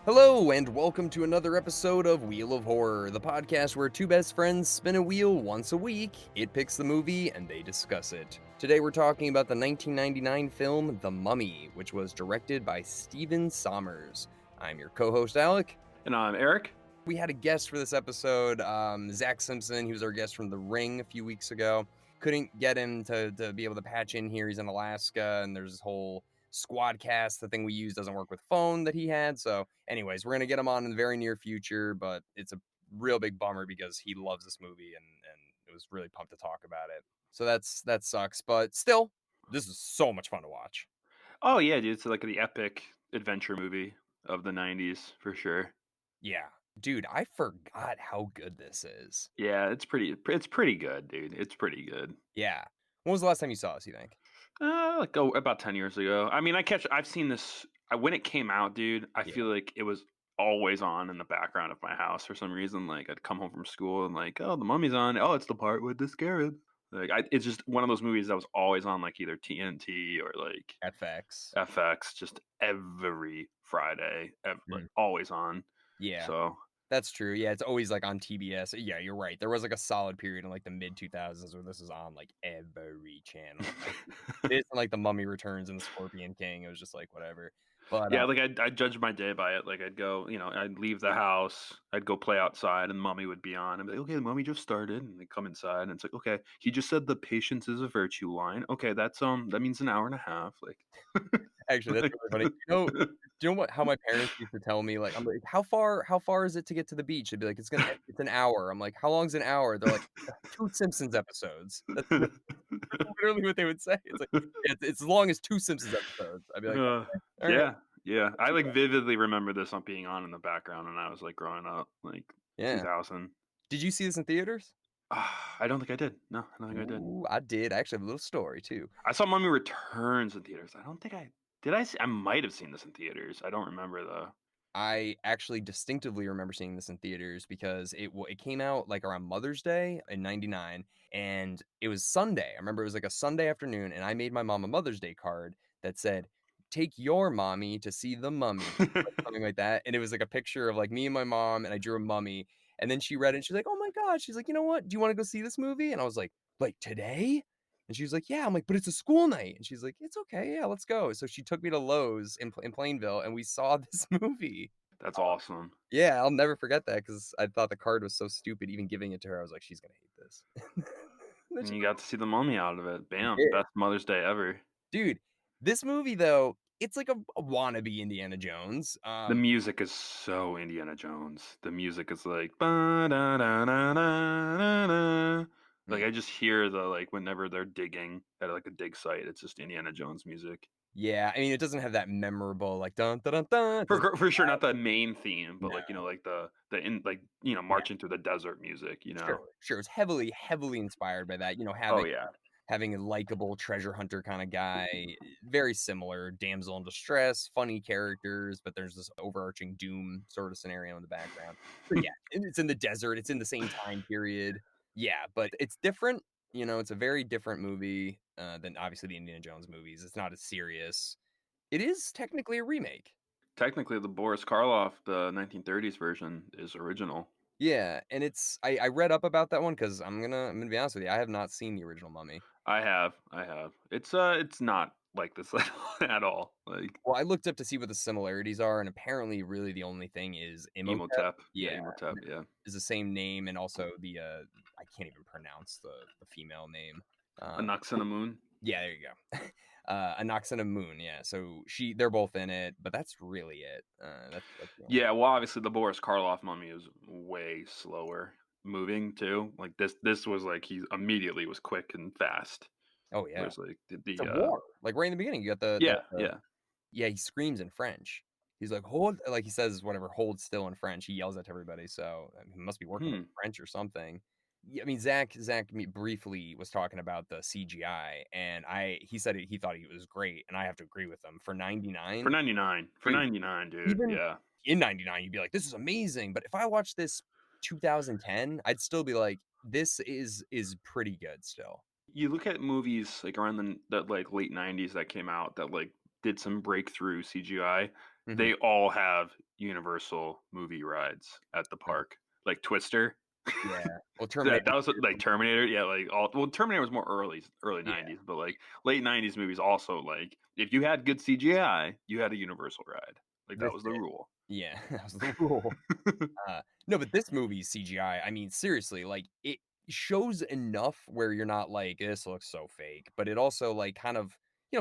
Hello, and welcome to another episode of Wheel of Horror, the podcast where two best friends spin a wheel once a week. It picks the movie and they discuss it. Today we're talking about the 1999 film The Mummy, which was directed by Stephen Sommers. I'm your co-host Alec. And I'm Eric. We had a guest for this episode, Zach Simpson. He was our guest from The Ring a few weeks ago. Couldn't get him to be able to patch in here. He's in Alaska, and there's this whole Squadcast, the thing we use doesn't work with phone that he had. So anyways, we're going to get him on in the very near future, but it's a real big bummer because he loves this movie and it was really pumped to talk about it. So that sucks, but still, this is so much fun to watch. Oh yeah, dude, it's like the epic adventure movie of the 90s for sure. Yeah. Dude, I forgot how good this is. Yeah, it's pretty good, dude. It's pretty good. Yeah. When was the last time you saw this, you think? About 10 years ago. I mean, I've seen this when it came out, dude. I Yeah. feel like it was always on in the background of my house for some reason. Like I'd come home from school and like, oh, the Mummy's on. Oh, it's the part with the scarab. It's just one of those movies that was always on like either TNT or like FX. FX, just every Friday, like Mm. always on. Yeah. So That's true. Yeah, it's always like on TBS. Yeah, you're right. There was like a solid period in like the mid 2000s where this was on like every channel. Like, this and like The Mummy Returns and The Scorpion King. It was just like whatever. But yeah, like I'd judge my day by it. Like I'd go, I'd leave the house, I'd go play outside, and Mummy would be on. And be like, okay, the Mummy just started, and they come inside, and it's like, okay, he just said the patience is a virtue line. Okay, that means an hour and a half. Like, actually, that's like really funny. Do you know how my parents used to tell me? Like, I'm like, how far is it to get to the beach? They'd be like, it's an hour. I'm like, how long's an hour? They're like, two Simpsons episodes. That's literally what they would say. It's like it's as long as two Simpsons episodes. I'd be like, uh, okay, all right, yeah, yeah. I like vividly remember this on being on in the background when I was like growing up, like yeah. 2000. Did you see this in theaters? I don't think I did. No, I don't think I did. Ooh, I did. I actually have a little story too. I saw Mummy Returns in theaters. I don't think I did. I might have seen this in theaters. I don't remember though. I actually distinctively remember seeing this in theaters because it came out like around Mother's Day in '99, and it was Sunday. I remember it was like a Sunday afternoon, and I made my mom a Mother's Day card that said, "Take your mommy to see the Mummy," like something like that. And it was like a picture of like me and my mom, and I drew a mummy. And then she read it, and she's like, "Oh my god!" She's like, "You know what? Do you want to go see this movie?" And I was like today? And she was like, "Yeah." I'm like, "But it's a school night." And she's like, "It's okay. Yeah, let's go." So she took me to Lowe's in Plainville, and we saw this movie. That's awesome. Yeah, I'll never forget that because I thought the card was so stupid. Even giving it to her, I was like, "She's gonna hate this." And then And she you got to see the Mummy out of it. Bam, did. best Mother's Day ever. Dude, this movie though, it's like a wannabe Indiana Jones. The music is so Indiana Jones. The music is like ba-da-da-da-da-da-da. Like Mm, I just hear the like whenever they're digging at like a dig site, it's just Indiana Jones music. yeah, I mean, it doesn't have that memorable like dun dun dun dun. It doesn't For sure, not the main theme, but no, like like the in like yeah, marching through the desert music. sure. It's heavily inspired by that. Oh yeah, Having a likable treasure hunter kind of guy, very similar. Damsel in distress, funny characters, but there's this overarching doom sort of scenario in the background. So yeah, it's in the desert. It's in the same time period. Yeah, but it's different. It's a very different movie than obviously the Indiana Jones movies. It's not as serious. It is technically a remake. technically the Boris Karloff, the 1930s version, is original. Yeah, and I read up about that one because I'm gonna be honest with you, I have not seen the original Mummy. I have. It's not like this at all. Like Well, I looked up to see what the similarities are, and apparently, really, the only thing is Imhotep. Emotep, yeah, Yeah, Emotep, yeah. is the same name, and also I can't even pronounce the female name. A Um, Knocks on a Moon. yeah, there you go. A Nox and a Moon. Yeah, so they're both in it, but that's really it. That's the only. Yeah, well, obviously the Boris Karloff mummy is way slower moving too. Like this was like he immediately was quick and fast. Oh yeah, Whereas like it's a war. Like right in the beginning, you got the yeah. yeah. He screams in French. He's like hold, like he says whatever, hold still in French. He yells at everybody, so I mean, he must be working with Hmm. French or something. Yeah, I mean, Zach briefly was talking about the CGI, and he said he thought he was great, and I have to agree with him. For For 99, 99. For dude, 99, dude. even Yeah. in 99, you'd be like, this is amazing. But if I watched this 2010, I'd still be like, this is pretty good still. You look at movies like around the like late 90s that came out that like did some breakthrough CGI. Mhm. They all have, Universal movie rides at the Uh-huh. park, like Twister. Yeah. Well, That Terminator that was like 2. Terminator, yeah, like all well, Terminator was more early Yeah. 90s, but like late 90s movies also like if you had good CGI, you had a Universal ride. Like that This was the did. rule. Yeah. That was the rule. No, but this movie's CGI, I mean, seriously, like, it shows enough where you're not like, "This looks so fake," but it also, like, kind of,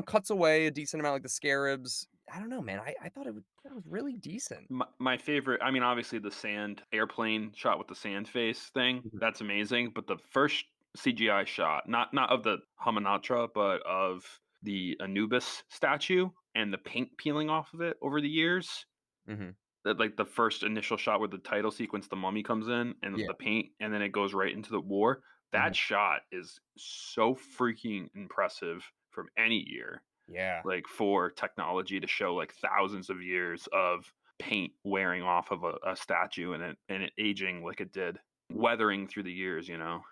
cuts away a decent amount, like the scarabs. I don't know, man. I thought it was really decent. My favorite, I mean, obviously the sand airplane shot with the sand face thing, Mhm, that's amazing, but the first CGI shot, not of the Hamanatra, but of the Anubis statue and the paint peeling off of it over the years, mhm. that like the first initial shot where the title sequence, the mummy comes in and Yeah, the paint, and then it goes right into the war. mhm. That shot is so freaking impressive from any year, Yeah. like for technology to show like thousands of years of paint wearing off of a statue and it aging like it did, weathering through the years, you know.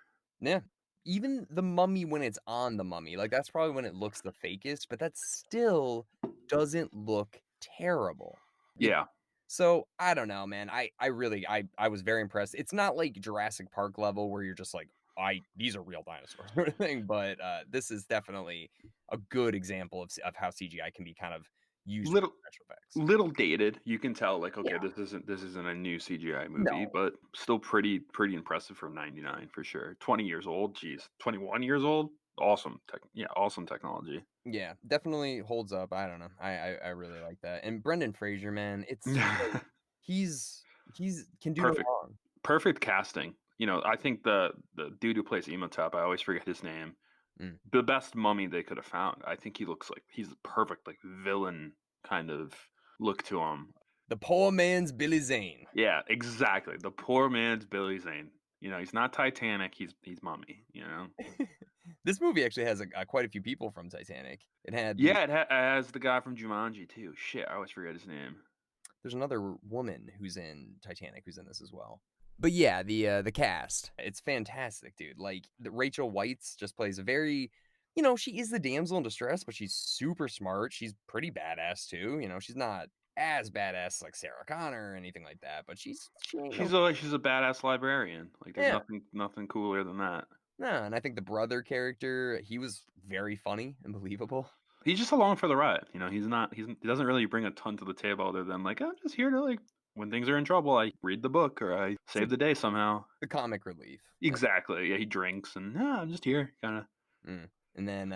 Yeah. Even the mummy when it's on the mummy, like, that's probably when it looks the fakest, but that still doesn't look terrible. It Yeah. So, I don't know, man. I really I was very impressed. It's not like Jurassic Park level where you're just like, "I these are real dinosaurs," sort of thing, but, this is definitely a good example of how CGI can be kind of used for Little special effects. little dated. You can tell like, Yeah. okay, this isn't a new CGI movie, No. but still pretty impressive for 99 for sure. 20 years old, geez. 21 years old? Awesome tech, yeah, awesome technology. Yeah, definitely holds up. I don't know. I really like that. And Brendan Fraser, man, it's like he's can do no Perfect. wrong. Perfect casting. You know, I think the dude who plays Emotep, I always forget his name. Mm. The best mummy they could have found. I think he looks like he's the perfect like villain kind of look to him. The poor man's Billy Zane. Yeah, exactly. The poor man's Billy Zane. You know, he's not Titanic. He's mummy. You know. This movie actually has quite a few people from Titanic. It had the Yeah, it has the guy from Jumanji too. Shit, I always forget his name. There's another woman who's in Titanic who's in this as well. But yeah, the cast, it's fantastic, dude. Like Rachel Weisz just plays a very, she is the damsel in distress, but she's super smart. She's pretty badass too. She's not as badass like Sarah Connor or anything like that, but she ain't no. She's a badass librarian. Like there's Yeah. nothing cooler than that. No, and I think the brother character, he was very funny and believable. He's just along for the ride. You know, he doesn't really bring a ton to the table other than like I'm just here to like when things are in trouble, I read the book or I It's save like the day somehow. the comic relief. Exactly. Yeah, he drinks and nah, I'm just here, kind of. Mm. And then,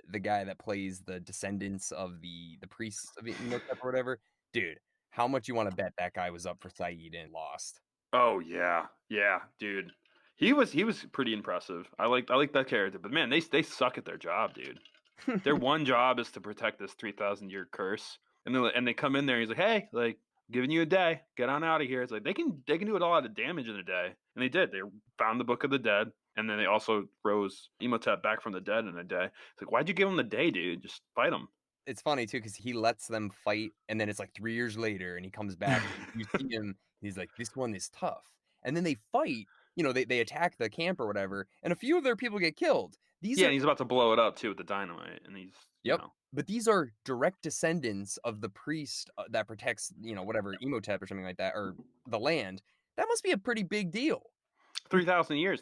the guy that plays the descendants of the priests of Imhotep or whatever, dude, how much you wanna bet that guy was up for Saeed and lost? Oh yeah, yeah, dude. He was pretty impressive. I like that character, but man, they suck at their job, dude. Their one job is to protect this 3,000 year curse, and they come in there. And he's like, hey, like giving you a day, get on out of here. It's like they can do a lot of damage in a day, and they did. They found the Book of the Dead, and then they also rose Imhotep back from the dead in a day. It's like, why'd you give him the day, dude? Just fight him. It's funny too because he lets them fight, and then it's, like, 3 years later, and he comes back, you see him, he's like, "This one is tough." And then they fight, they attack the camp or whatever, and a few of their people get killed. These Yeah, are and he's about to blow it up too with the dynamite, and he's Yep, but these are direct descendants of the priest, that protects, whatever, Imhotep or something like that, or the land. That must be a pretty big deal. 3,000 years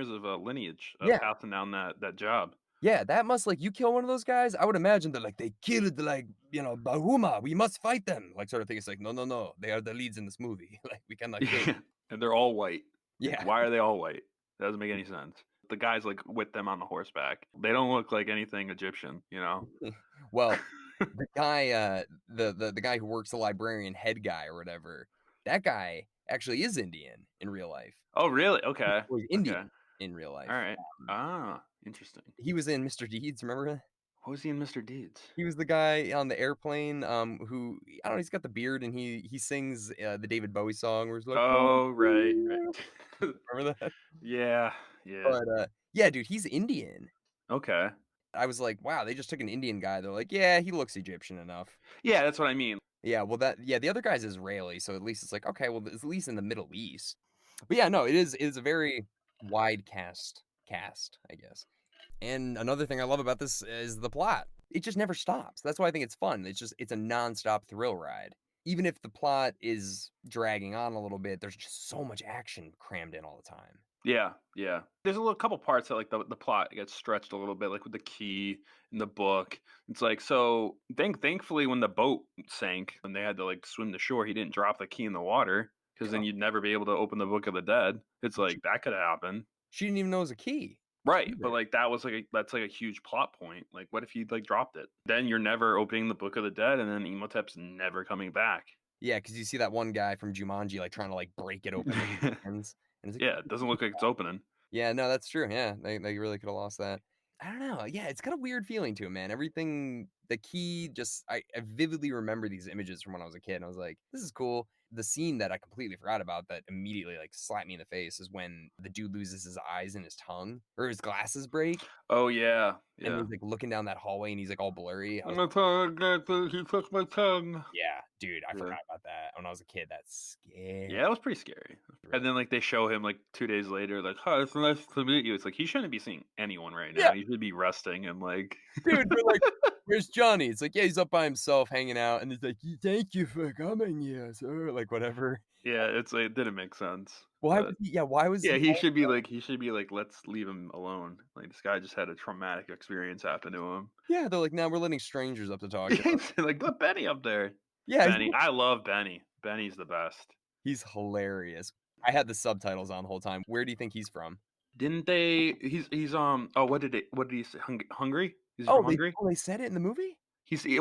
of lineage Yeah, passing down that job. yeah, that must like, you kill one of those guys, I would imagine that, like, "They killed, like, Bahuma, we must fight them," like, sort of thing. It's like, "No, no, no, they are the leads in this movie, like, we cannot kill." Yeah, and they're all white. Like, Yeah. why are they all white? That doesn't make any sense. The guys like with them on the horseback. They don't look like anything Egyptian, you know? Well, the guy, the guy who works the librarian head guy or whatever, that guy actually is Indian in real life. Oh, really? Okay. Well, he's Okay. Indian in real All life. right. Ah, interesting. He was in Mr. Deeds, remember that? What was he in Mr. Deeds? He was the guy on the airplane, who I don't know, he's got the beard and he sings, the David Bowie song where he's like, Oh, right, right. remember that? Yeah, yeah. But, yeah, dude, he's Indian. Okay. I was like, "Wow, they just took an Indian guy." They're like, "Yeah, he looks Egyptian enough." Yeah, that's what I mean. Yeah, well, the other guy's Israeli, so at least it's like, okay, well, it's at least in the Middle East. But yeah, no, it is a very wide cast, I guess. And another thing I love about this is the plot. It just never stops. That's why I think it's fun. It's a nonstop thrill ride. even if the plot is dragging on a little bit, there's just so much action crammed in all the time. Yeah, yeah. There's a little couple parts that like the plot gets stretched a little bit, like with the key in the book. It's like so. Thankfully, when the boat sank and they had to like swim to shore, he didn't drop the key in the water because Oh, then you'd never be able to open the Book of the Dead. It's she like that could happen, she didn't even know it was a key right? But either. like that was like that's like a huge plot point. Like, what if you like dropped it? Then you're never opening the Book of the Dead, and then Imhotep's never coming back. Yeah, because you see that one guy from Jumanji, like, trying to, like, break it open with his hands, and it's like, Yeah, it doesn't look like it's opening. yeah, no, that's true, yeah, they really coulda lost that. I don't know, yeah, it's got a weird feeling to it, man, everything the key just I vividly remember these images from when I was a kid, and I was like, "This is cool." The scene that I completely forgot about that immediately, like, slapped me in the face is when the dude loses his eyes and his tongue, or his glasses break, Oh yeah, and yeah. he's, like, looking down that hallway, and he's, like, all blurry. I was My tongue, he took my tongue. yeah, dude, I Yeah. forgot about that. When I was a kid, that scared Yeah, that was pretty scary. really. And then, like, they show him, like, 2 days later, like, "Hi, it's nice to meet you." It's like, he shouldn't be seeing anyone right Yeah, now. He should be resting and, like dude, they're like, "Where's Johnny?" It's like, "Yeah, he's up by himself hanging out," and he's like, Thank you for coming here, sir," like, whatever. Yeah, it's like, it didn't make sense. Why But, was he yeah, why was yeah, he he should be like, "Let's leave him alone." Like, this guy just had a traumatic experience happen to him. yeah, they're like, "Now we're letting strangers up to talk to Yeah, him." like, "Put Benny up there." Yeah, Benny. I love Benny. Benny's the best. he's hilarious. I had the subtitles on the whole time. Where do you think he's from? Didn't they oh, what did he say? Hungary? Is he Oh, from Hungary? they said it in the movie?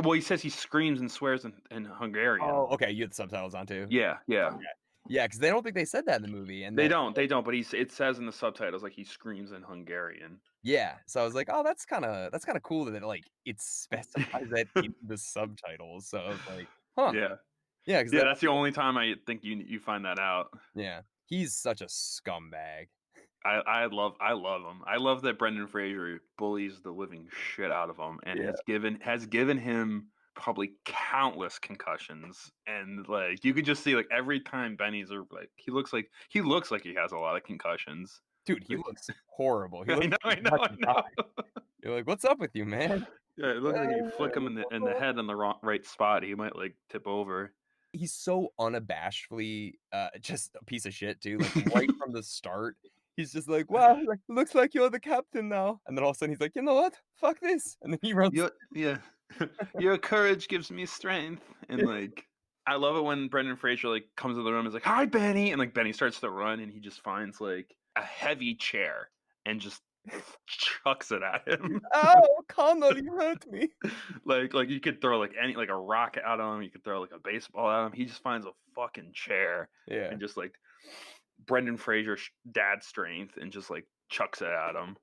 Well, he says he screams and swears in Hungarian. Oh, okay, you had the subtitles on too? Yeah, yeah. Okay. Yeah, because they don't think they said that in the movie, and then They don't, but it says in the subtitles, like, he screams in Hungarian. yeah, so I was like, "Oh, that's kinda cool that, like, it specifies that in the subtitles," so I was like, "Huh." Yeah. Yeah, because Yeah, that that's the only time I think you find that out. yeah, he's such a scumbag. I love him. I love that Brendan Fraser bullies the living shit out of him and Yeah. has given him probably countless concussions, and, like, you could just see, like, every time Benny's are like, he looks like he has a lot of concussions. Dude, he Like looks horrible. He I looks know, like I he's know, about I to die. know. You're like, "What's up with you, man?" Yeah, it looks like if you flick him in the head on the right spot, he might, like, tip over. He's so unabashedly, just a piece of shit too, like, right from the start, he's just like, "Wow, like, looks like you're the captain now," and then all of a sudden he's like, "You know what? Fuck this," and then he runs Your yeah. Your courage gives me strength, and, like, I love it when Brendan Fraser, like, comes in the room and is like, "Hi, Benny," and, like, Benny starts to run, and he just finds, like, a heavy chair and just chucks it at him. "Ow, Connor, you hurt me." Like, you could throw, like, any like, a rock at him, you could throw, like, a baseball at him, he just finds a fucking chair Yeah. and just, like, Brendan Fraser dad strength and just, like, chucks it at him.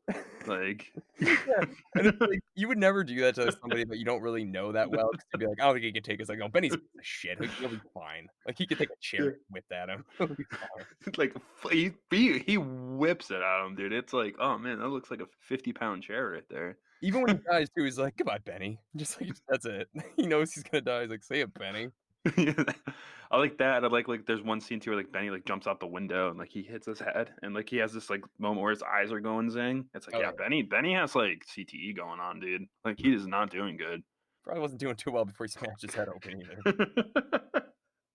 Like Yeah, and it's like, you would never do that to somebody that you don't really know that well, because 'cause you'd be like, "I don't think he can take us." Like, "No, Benny's a piece of shit, he'll be fine." Like, he could take a chair Yeah. and whip at him. He'll be fine. Like, he whips it at him, dude. It's like, "Oh, man, that looks like a 50-pound chair right there." Even when he dies too, he's like, "Goodbye, Benny." Just like, that's it. He knows he's gonna die, he's like, "See ya, Benny." Yeah. I like that. I like, there's one scene too where, like, Benny, like, jumps out the window and, like, he hits his head and, like, he has this, like, moment where his eyes are going zing. It's like, Oh, yeah, yeah. Benny has, like, CTE going on, dude. Like, he is not doing good. Probably wasn't doing too well before he smashed his head open either.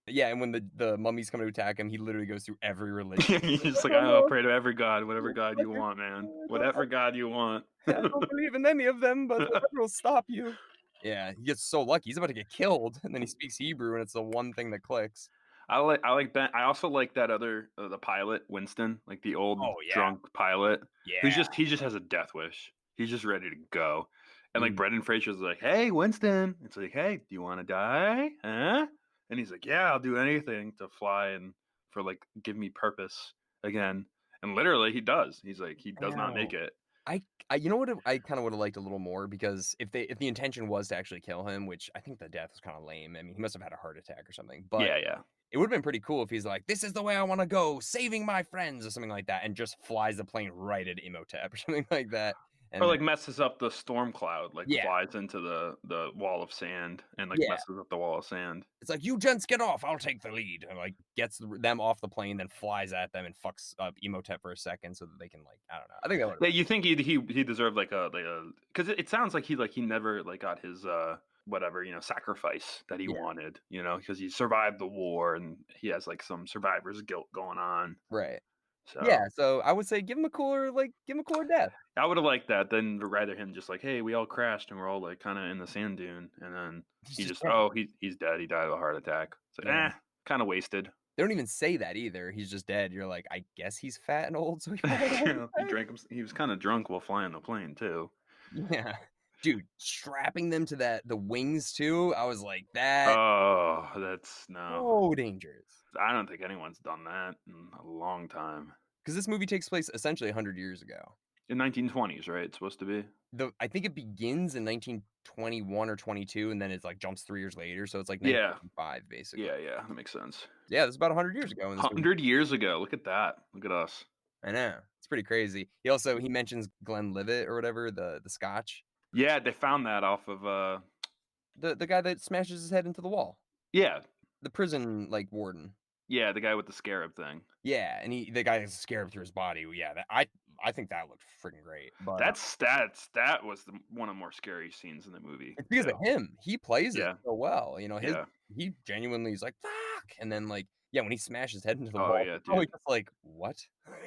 Yeah, and when the mummies come to attack him, he literally goes through every religion. He's Like, just "I like, don't "I'll know. pray to every god, whatever god you want, man. Whatever god you want." I don't believe in any of them, but whatever will stop you." Yeah, he gets so lucky, he's about to get killed, and then he speaks Hebrew, and it's the one thing that clicks. I like Ben. I also like that other the pilot, Winston, like the old Oh, yeah. drunk pilot, who's Yeah. just he just has a death wish. He's just ready to go. And like Mhm. Brendan Fraser's like, "Hey, Winston." It's like, "Hey, do you want to die? Huh?" And he's like, "Yeah, I'll do anything to fly and for like give me purpose again." And literally, he does. He's like, he I does not make know. it. I you know what I kinda would've liked a little more because if the intention was to actually kill him, which I think the death was kinda lame, I mean, he must have had a heart attack or something, but Yeah, yeah. it would've been pretty cool if he's like, "This is the way I wanna go, saving my friends," or something like that, and just flies the plane right at Imhotep or something like that, Or and then like messes up the storm cloud, like yeah, flies into the wall of sand and like yeah. messes up the wall of sand. It's like, "You gents get off, I'll take the lead," and, like, gets them off the plane, then flies at them and fucks up Imhotep for a second so that they can, like I don't know. I think that would've Yeah, you think he deserved like a because it sounds like he never like got his whatever, sacrifice that he Yeah, wanted, because he survived the war and he has like some survivor's guilt going on. right. So Yeah, so I would say give him a cooler death. I would have liked that than rather him just like, hey, we all crashed and we're all like kind of in the sand dune. And then He's he just just, dead. oh, he's dead. He died of a heart attack. So, Yeah. kind of wasted. They don't even say that either. He's just dead. You're like, "I guess he's fat and old, so he probably had a heart He attack?" drank him. He was kind of drunk while flying the plane too. Yeah. Dude, strapping them to the wings too, I was like, "That Oh, that's no. so dangerous." I don't think anyone's done that in a long time. Because this movie takes place essentially 100 years ago. In 1920s, right? It's supposed to be. I think it begins in 1921 or 22, and then it's, like, jumps 3 years later, so it's, like, Yeah, 1905, basically. yeah. That makes sense. Yeah, this is about 100 years ago in this movie. 100 years ago. Look at that. Look at us. I know. It's pretty crazy. He mentions Glenlivet or whatever, the Scotch. Yeah, they found that off of The guy that smashes his head into the wall. yeah, The prison, like, warden. yeah, the guy with the scarab thing. Yeah, and the guy has a scarab through his body. Yeah, I think that looked freaking great, but, That was one of the more scary scenes in the movie it's because of too. him. He plays it Yeah, so well, yeah. he genuinely is like, "Fuck!" And then, like, yeah, when he smashed his head into the Oh wall, yeah, they're probably dude. just like, "What?"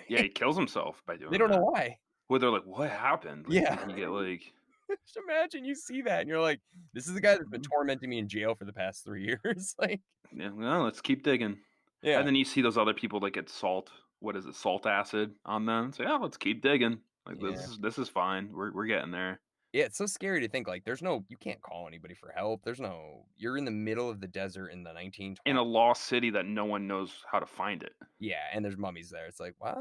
Yeah, he kills himself by They doing don't know that. why. Where they're like, "What happened? Like, Yeah. did he get like?" Just imagine you see that and you're like, "This is the guy that's been tormenting me in jail for the past 3 years." Like, Yeah, well, let's keep digging. yeah. And then you see those other people that get salt. What is it? Salt acid on them. Say, oh, let's keep digging. Like Yeah. this is fine. We're getting there. Yeah, it's so scary to think, like, you can't call anybody for help. You're in the middle of the desert in the In a 1920s. lost city that no one knows how to find it. Yeah, and there's mummies there. It's like, "What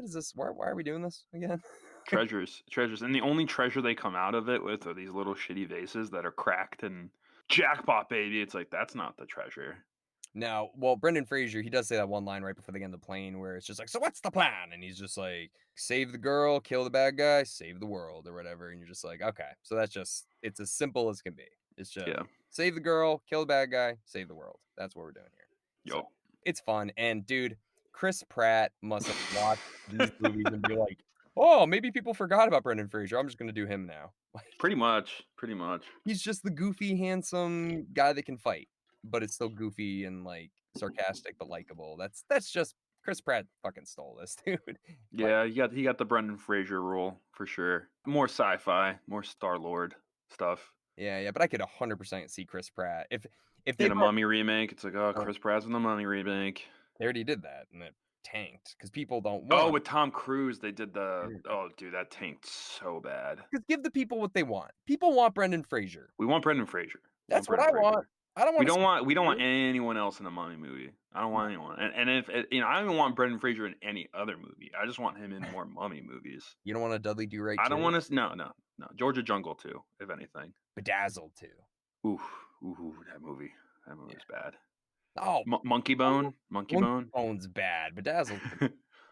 is this? Why are we doing this again?" Treasures, and the only treasure they come out of it with are these little shitty vases that are cracked and jackpot, baby. It's like that's not the treasure. Now, well, Brendan Fraser, he does say that one line right before they get in the plane where it's just like, "So what's the plan?" And he's just like, "Save the girl, kill the bad guy, save the world," or whatever. And you're just like, "Okay." So it's as simple as can be. It's just Yeah. save the girl, kill the bad guy, save the world. That's what we're doing here. So Yo. it's fun. And dude, Chris Pratt must have watched these movies and be like, "Oh, maybe people forgot about Brendan Fraser. I'm just gonna do him now." Like, Pretty much. Pretty much. he's just the goofy, handsome guy that can fight, but it's still goofy and, like, sarcastic but likable. That's just Chris Pratt fucking stole this, dude. Like, Yeah, he got the Brendan Fraser role for sure. More sci-fi, more Star Lord stuff. yeah, but I could 100% see Chris Pratt. If they In a brought Mummy remake, it's like, oh, oh, Chris Pratt's in the Mummy remake. they already did that and it tanked because people don't Oh, want with Tom Cruise, they did the. it. Oh, dude, that tanked so bad. Because give the people what they want. People want Brendan Fraser. We want Brendan Fraser. We want That's what Brendan I want. Fraser. I don't We wanna don't see want we don't want Fraser. anyone else in a Mummy movie. I don't No. want anyone. And if I don't even want Brendan Fraser in any other movie. I just want him in more Mummy movies. You don't want a Dudley Do Right I don't too? want to. No. Georgia Jungle too, if anything. Bedazzled too. Ooh, ooh, that movie. That movie Yeah. was bad. Oh, Monkey Bone. Monkey Monkey Bone. Bone's bad. Bedazzled.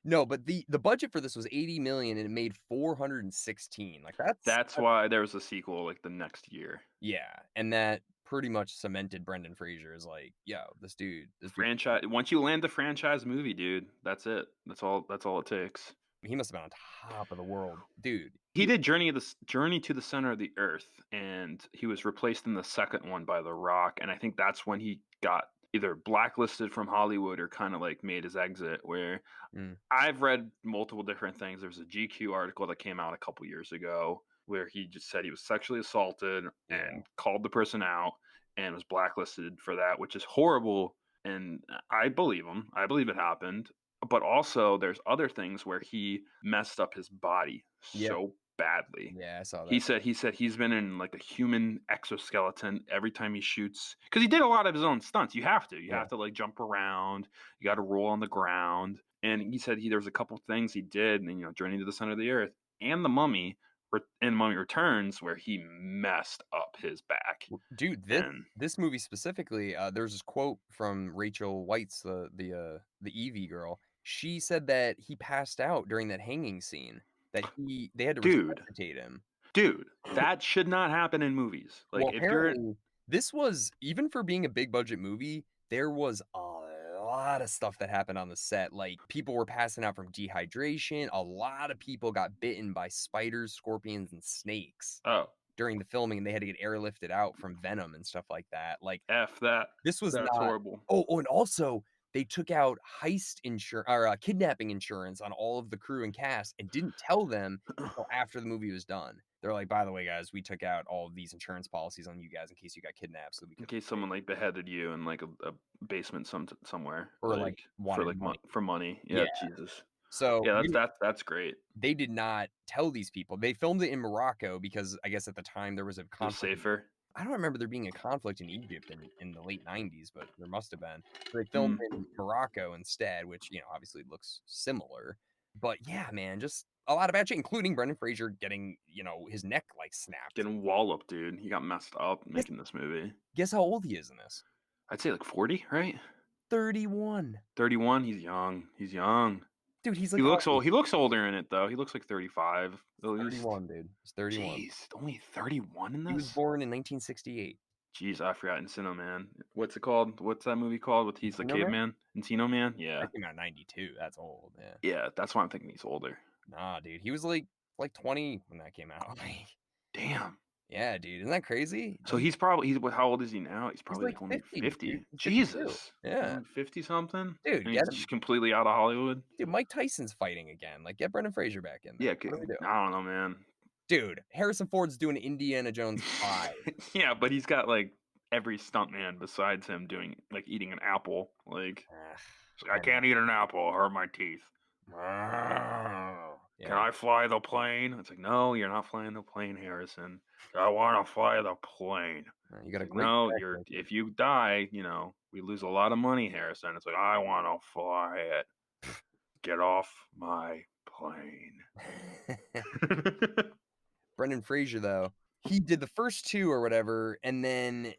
No, but the budget for this was 80,000,000 and it made 416. Like That's why there was a sequel like the next year. yeah, and that pretty much cemented Brendan Fraser as like, yo, this dude, Franchise. Once you land the franchise movie, dude, that's it. That's all. That's all it takes. he must have been on top of the world, dude. He did Journey to the Center of the Earth, and he was replaced in the second one by The Rock, and I think that's when he got either blacklisted from Hollywood or kind of like made his exit. Where Mm, I've read multiple different things. There was a GQ article that came out a couple years ago where he just said he was sexually assaulted yeah, and called the person out and was blacklisted for that, which is horrible. And I believe him. I believe it happened. But also, there's other things where he messed up his body yep, so badly. yeah, I saw He that. said he said he's been in like a human exoskeleton every time he shoots because he did a lot of his own stunts. You Yeah, have to like jump around. You got to roll on the ground. And he said there was a couple things he did, and Journey to the Center of the Earth and the Mummy, and Mummy Returns, where he messed up his back. dude, And this movie specifically, there's this quote from Rachel Weisz, the Evie girl. She said that he passed out during that hanging scene. That they had to dude, resuscitate him. dude, that should not happen in movies. Like Well, if you're apparently, this was even for being a big budget movie, there was a lot of stuff that happened on the set. Like, people were passing out from dehydration. A lot of people got bitten by spiders, scorpions, and snakes. oh during the filming, and they had to get airlifted out from Venom and stuff like that. Like, F that. this was That's not. horrible. Oh, and also they took out heist insurance or, kidnapping insurance on all of the crew and cast and didn't tell them until after the movie was done. They're like, "By the way, guys, we took out all of these insurance policies on you guys in case you got kidnapped so we In could case pay someone like beheaded you in like a basement somewhere, or, like, like wanted money." for money. Yeah. Yeah, Jesus. So, Yeah, that's great. they did not tell these people. They filmed it in Morocco because I guess at the time there was a It was conflict. safer. I don't remember there being a conflict in Egypt in the late '90s, but there must have been. So they filmed Mm, in Morocco instead, which, obviously looks similar. But yeah, man, just a lot of bad shit, including Brendan Fraser getting, his neck, like, snapped. getting walloped, dude. He got messed up Guess making this movie. guess how old he is in this? I'd say like 40, right? 31. 31. He's young. He's young. Dude, he's He like looks our age. old. He looks older in it though. He looks like 35 at He's least. 31, dude. He's 31. Jeez, only 31 in He was this? born in 1968. Jeez, I forgot Encino Man. What's it called? What's that movie called? With he's the Encino Man? caveman? Encino Man? Yeah. That came out in '92. That's old, yeah. Yeah, that's why I'm thinking he's older. Nah, dude, he was, like 20 when that came out. Like, Damn. yeah, dude, isn't that crazy? So he's what, how old is he now? He's He's, probably like, like only 50, dude. 50. He's 52. Jesus. He's Yeah. only 50 something? Dude, And get he's him. just completely out of Hollywood? Dude, Mike Tyson's fighting again. Like, get Brendan Fraser back in there. Yeah, What do we do? I don't know, man. Dude, Harrison Ford's doing Indiana Jones 5. Yeah, but he's got like every stuntman besides him doing like eating an apple. Like, Ugh, he's like, I can't eat an apple, I'll hurt my teeth. Can yeah. I fly the plane? It's like, no, you're not flying the plane, Harrison. I want to fly the plane. You got a Like, great no, track record. if you die, we lose a lot of money, Harrison. It's like, I want to fly it. Get off my plane. Brendan Fraser, though, he did the first 2 or whatever, and then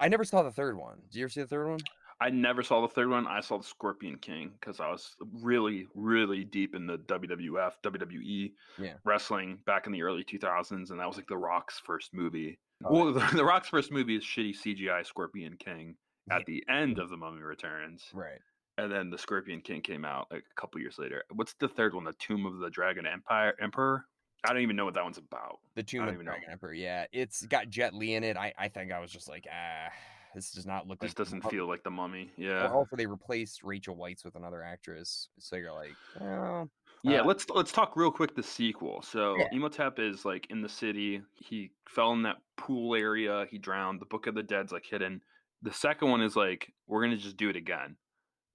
I never saw the 3rd one. Did you ever see the 3rd one? I never saw the 3rd one. I saw the Scorpion King because I was really, really deep in the WWF, WWE Yeah. wrestling back in the early 2000s, and that was like The Rock's first movie. Oh, Well, The Rock's first movie is shitty CGI Scorpion King yeah. at the end of The Mummy Returns. Right. And then the Scorpion King came out like a couple years later. What's the 3rd one? The Tomb of the Dragon Emperor? I don't even know what that one's about. The Tomb I of don't the even know. Dragon Emperor, yeah. It's got Jet Li in it. I think I was just like, this does not look This like the doesn't Mummy. feel like the Mummy. Well, Yeah. also they replaced Rachel Weisz with another actress, so you're like, "Oh." Yeah, let's talk real quick the sequel. Yeah. So Imhotep is like in the city. He fell in that pool area. He drowned. The Book of the Dead's like hidden. The second one is like, we're gonna just do it again.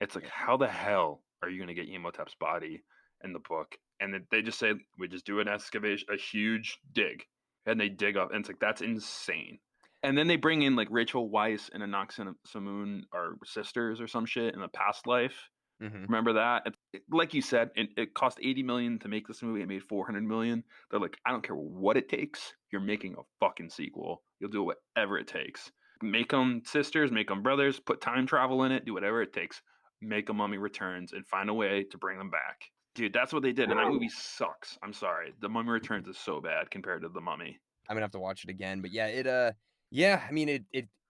It's like, Yeah. how the hell are you gonna get Imhotep's body in the book? And they just say we just do an excavation, a huge dig, and they dig up, and it's like that's insane. And then they bring in like Rachel Weisz and Anox and Samoon are sisters or some shit in a past life. Mhm. Remember that? Like you said, it cost 80 million to make this movie. It made 400 million. They're like, I don't care what it takes. You're making a fucking sequel. You'll do whatever it takes. Make them sisters, make them brothers, put time travel in it, do whatever it takes. Make a Mummy Returns and find a way to bring them back. Dude, that's what they did. And that movie sucks. I'm sorry. The Mummy Returns is so bad compared to The Mummy. I'm gonna have to watch it again, but yeah, I mean,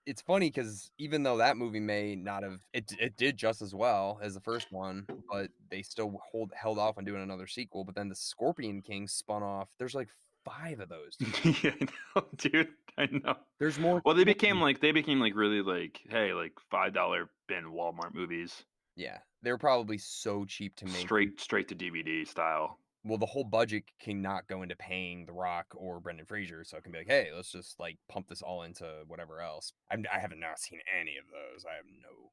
it's funny because even though that movie may not have it did just as well as the first one, but they still held off on doing another sequel, but then the Scorpion King spun off. There's like 5 of those, dude. Yeah, I know, dude. I know. There's more. Well, they became like really like, hey, like $5 bin Walmart movies. Yeah, they were probably so cheap to make. Straight to DVD style. Well, the whole budget cannot go into paying The Rock or Brendan Fraser, so it can be like, hey, let's just like pump this all into whatever else. I haven't not seen any of those. I have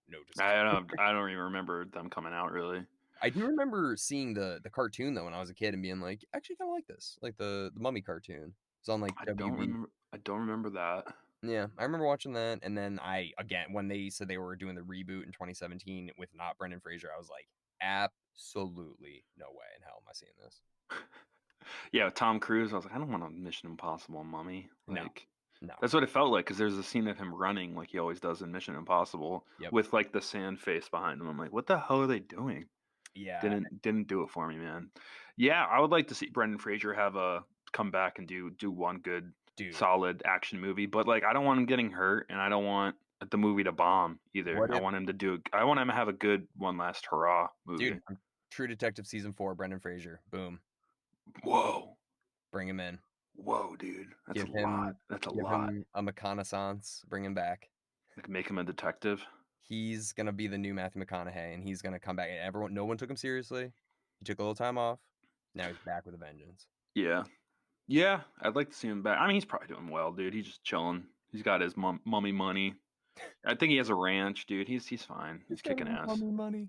no desire. I don't even remember them coming out really. I do remember seeing the cartoon though when I was a kid and being like, actually kind of like this, like the Mummy cartoon. It's on like WB. I don't remember that. Yeah, I remember watching that, and then when they said they were doing the reboot in 2017 with not Brendan Fraser, I was like, absolutely no way in hell am I seeing this. Yeah, Tom Cruise. I was like, I don't want a Mission Impossible Mummy. No. Like, No. that's what it felt like because there's a scene of him running like he always does in Mission Impossible with like the sand face behind him. I'm like, what the hell are they doing? Yeah. Didn't do it for me, man. Yeah, I would like to see Brendan Fraser have a come back and do one good solid action movie, but like I don't want him getting hurt and I don't want the movie to bomb either. I want him to have a good one last hurrah movie. Dude, True Detective season 4, Brendan Fraser. Boom. Whoa. Bring him in. Whoa, dude, that's a Give lot. him That's a give lot. him a reconnaissance, bring him back. Like, make him a detective. He's gonna be the new Matthew McConaughey, and he's gonna come back, and no one took him seriously. He took a little time off. Now he's back with a vengeance. Yeah. Yeah, I'd like to see him back. I mean, he's probably doing well, dude. He's just chilling. He's got his mummy money. I think he has a ranch, dude. He's fine. He's He's got kicking his ass. mommy money.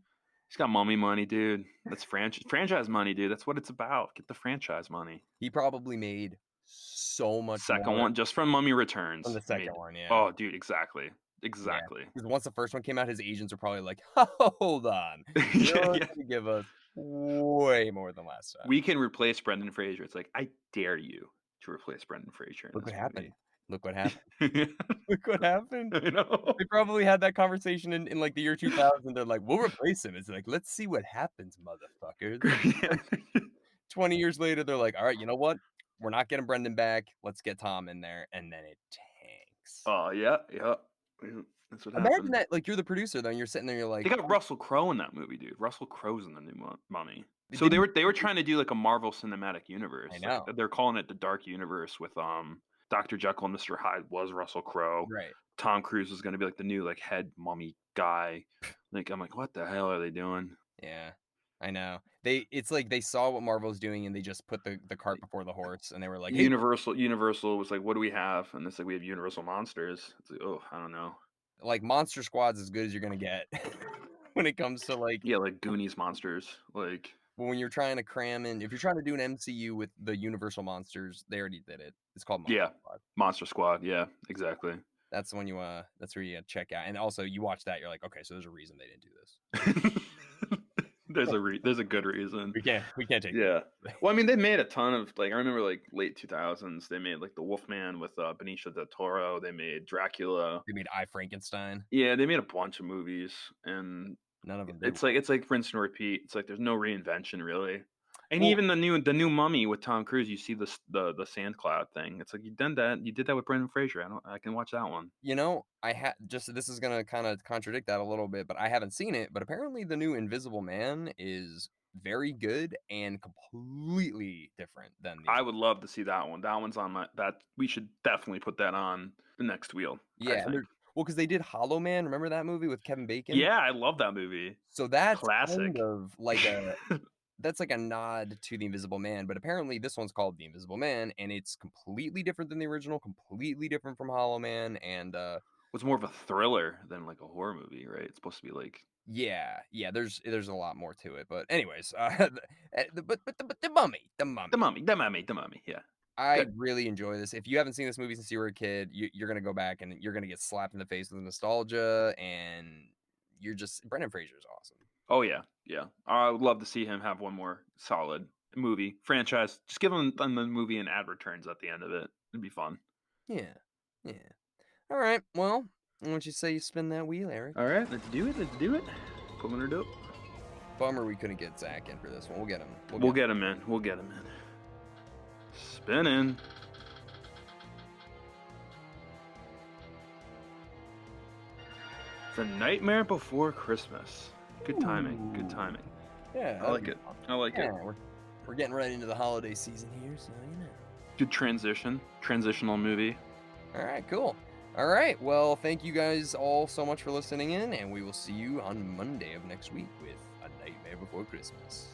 He's got mummy money, dude. That's franchise money, dude. That's what it's about. Get the franchise money. He probably made so much Second more one, just from Mummy from Returns, the he second made. one, yeah. Oh, dude, exactly, Yeah, exactly. because once the first one came out, his agents were probably like, "Hold on, Yeah, you're yeah. gonna give us way more than last time." We can replace Brendan Fraser. It's like, I dare you to replace Brendan Fraser in Look this what happened. movie. Look what happened. Look what happened. I know. They probably had that conversation in, like, the year 2000. They're like, "We'll replace him." It's like, "Let's see what happens, motherfuckers." Yeah. 20 years later, they're like, "Alright, you know what? We're not getting Brendan back. Let's get Tom in there," and then it tanks. Oh, yeah, yeah. Yeah, that's what Imagine happened. that, like, you're the producer, though, and you're sitting there, you're They like, got Russell Crowe in that movie, dude. Russell Crowe's in the new Mummy. "They So they didn't." were they were trying to do like a Marvel Cinematic I Universe. Like know. they're calling it the Dark Universe with Dr. Jekyll and Mr. Hyde was Russell Crowe. Right. Tom Cruise was going to be like the new like head mummy guy. Like I'm like, what the hell are they doing? Yeah. I know. It's like they saw what Marvel's doing, and they just put the cart before the horse, and they were like, "Hey." Universal was like, what do we have? And it's like we have Universal Monsters. It's like, oh, I don't know. Like, Monster Squad's as good as you're gonna get when it comes to, like, Yeah, like Goonies monsters. Like when you're trying to cram in if you're trying to do an MCU with the Universal monsters, they already did it. It's called Monster yeah, Squad. Monster Squad. Yeah, exactly. That's where you check out, and also, you watch that, you're like, "Okay, so there's a reason they didn't do this." There's a good reason. We can't take this Yeah. seriously. Well, I mean, they made a ton of like I remember like late 2000s. They made like the Wolfman with Benicio del Toro. They made Dracula. They made I, Frankenstein. Yeah, they made a bunch of movies, and None of them did it's well. like rinse and repeat. It's like there's no reinvention really. And Well, even the new Mummy with Tom Cruise, you see the sand cloud thing. It's like you did that with Brendan Fraser. I can watch that one. I just this is gonna kinda contradict that a little bit, but I haven't seen it, but apparently the new Invisible Man is very good and completely different than the I original. would love to see that one. That one's on my that we should definitely put that on the next wheel, I Yeah, and think. because they did Hollow Man, remember that movie with Kevin Bacon? Yeah, I love that movie. So that's kind Classic. of like a nod to The Invisible Man, but apparently this one's called The Invisible Man, and it's completely different than the original, completely different from Hollow Man, and, Was more of a thriller than like a horror movie, right? It's supposed to be like yeah, there's a lot more to it, but anyways, but the Mummy. the mummy. Yeah. I Good. really enjoy this. If you haven't seen this movie since you were a kid, you're gonna go back and you're gonna get slapped in the face with nostalgia, and Brendan Fraser is awesome. Oh yeah. Yeah. I would love to see him have one more solid movie franchise. Just give him the movie and ad returns at the end of it. It'd be fun. Yeah, yeah. All right, well, why don't you say you spin that wheel, Eric? All right, let's do it. Let's do it. Pulling her dope. Bummer we couldn't get Zach in for this one. We'll get him. We'll get him in. We'll get him in. Spinning. The Nightmare Before Christmas. Good timing. Good Ooh. timing. Yeah, I like it. I like Yeah, it. we're getting right into the holiday season here, so you know. Good transition. Transitional movie. All right, cool. All right, well, thank you guys all so much for listening in, and we will see you on Monday of next week with A Nightmare Before Christmas.